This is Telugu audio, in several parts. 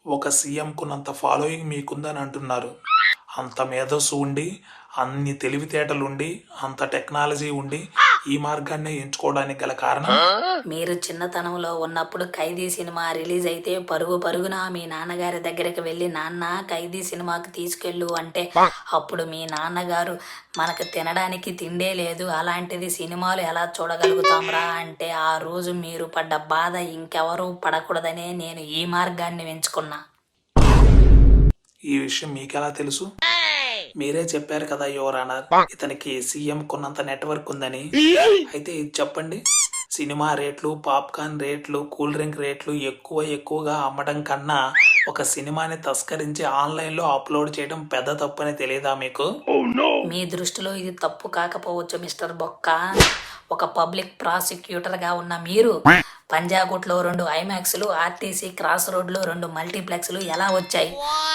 ఒక సీఎంకున్నంత ఫాలోయింగ్ మీకుందని అంటున్నారు. అంత మేధస్సు ఉండి, అన్ని తెలివితేటలుండి, అంత టెక్నాలజీ ఉండి ఈ మార్గాన్ని ఎంచుకోవడానికి గల కారణం? మీరు చిన్నతనంలో ఉన్నప్పుడు ఖైదీ సినిమా రిలీజ్ అయితే పరుగు పరుగున మీ నాన్నగారి దగ్గరికి వెళ్ళి, నాన్న ఖైదీ సినిమాకి తీసుకెళ్ళు అంటే అప్పుడు మీ నాన్నగారు మనకు తినడానికి తిండే లేదు, అలాంటిది సినిమాలు ఎలా చూడగలుగుతాంరా అంటే ఆ రోజు మీరు పడ్డ బాధ ఇంకెవరూ పడకూడదనే నేను ఈ మార్గాన్ని ఎంచుకున్నా. ఈ విషయం మీకెలా తెలుసు? మీరే చెప్పారు కదా యువర్ ఆనర్, ఇతనికి సీఎం కొన్నంత నెట్వర్క్ ఉందని. అయితే ఇది చెప్పండి, సినిమా రేట్లు, పాప్కార్న్ రేట్లు, కూల్ డ్రింక్ రేట్లు ఎక్కువగా అమ్మడం కన్నా ఒక సినిమాని తస్కరించి ఆన్లైన్లో అప్లోడ్ చేయడం పెద్ద తప్పని తెలియదా మీకు? మీ దృష్టిలో ఇది తప్పు కాకపోవచ్చు మిస్టర్ బొక్క. ఒక పబ్లిక్ ప్రాసిక్యూటర్గా ఉన్న మీరు పంజాగుట్లో 2 ఐమాక్స్లు, ఆర్టీసీ క్రాస్ రోడ్లో 2 మల్టీప్లెక్స్లు ఎలా వచ్చాయి?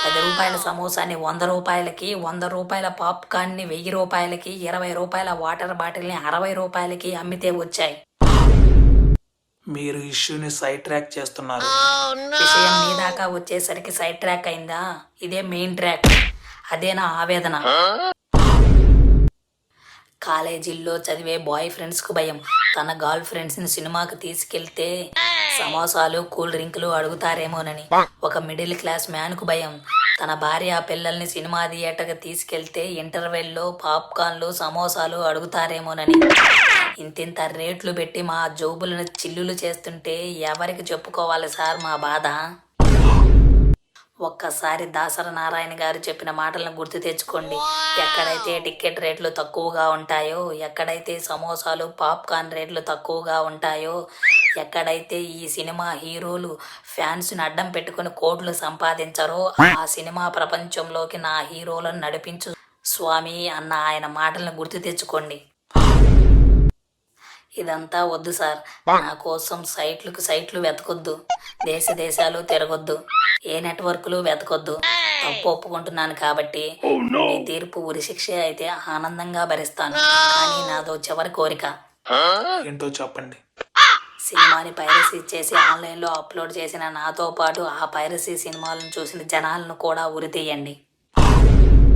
10 రూపాయల సమోసాని 100 రూపాయలకి, 100 రూపాయల పాప్కార్న్ని 1000 రూపాయలకి, 20 రూపాయల వాటర్ బాటిల్ని 60 రూపాయలకి అమ్మితే వచ్చాయి. మీరు ఇష్యూని సైడ్ ట్రాక్ చేస్తున్నారు. విషయం మీ దాకా వచ్చేసరికి సైడ్ ట్రాక్ అయిందా? ఇదే మెయిన్ ట్రాక్. అదే నా ఆవేదన. కాలేజీల్లో చదివే బాయ్ ఫ్రెండ్స్కు భయం, తన గర్ల్ ఫ్రెండ్స్ని సినిమాకి తీసుకెళ్తే సమోసాలు, కూల్ డ్రింకులు అడుగుతారేమోనని. ఒక మిడిల్ క్లాస్ మ్యాన్కు భయం, తన భార్య పిల్లల్ని సినిమా థియేటర్కి తీసుకెళ్తే ఇంటర్వెల్లో పాప్కార్న్లు, సమోసాలు అడుగుతారేమోనని. ఇంతింత రేట్లు పెట్టి మా జోబులను చిల్లులు చేస్తుంటే ఎవరికి చెప్పుకోవాలి సార్ మా బాధ? ఒక్కసారి దాసర నారాయణ గారు చెప్పిన మాటలను గుర్తు తెచ్చుకోండి. ఎక్కడైతే టికెట్ రేట్లు తక్కువగా ఉంటాయో, ఎక్కడైతే సమోసాలు, పాప్కార్న్ రేట్లు తక్కువగా ఉంటాయో, ఎక్కడైతే ఈ సినిమా హీరోలు ఫ్యాన్స్ని అడ్డం పెట్టుకుని కోట్లు సంపాదించరో ఆ సినిమా ప్రపంచంలోకి నా హీరోలను నడిపించు స్వామి అన్న ఆయన మాటలను గుర్తు తెచ్చుకోండి. ఇదంతా వద్దు సార్. నా కోసం సైట్లు వెతకొద్దు, దేశాలు తిరగొద్దు, ఏ నెట్వర్క్లు వెతకొద్దు. తప్పు ఒప్పుకుంటున్నాను కాబట్టి మీ తీర్పు ఉరిశిక్షే అయితే ఆనందంగా భరిస్తాను. కానీ నాదో చివరి కోరిక. ఏంటో చెప్పండి. సినిమాని పైరసీ చేసి ఆన్లైన్లో అప్లోడ్ చేసిన నాతో పాటు ఆ పైరసీ సినిమాలను చూసిన జనాలను కూడా ఉరి తీయండి.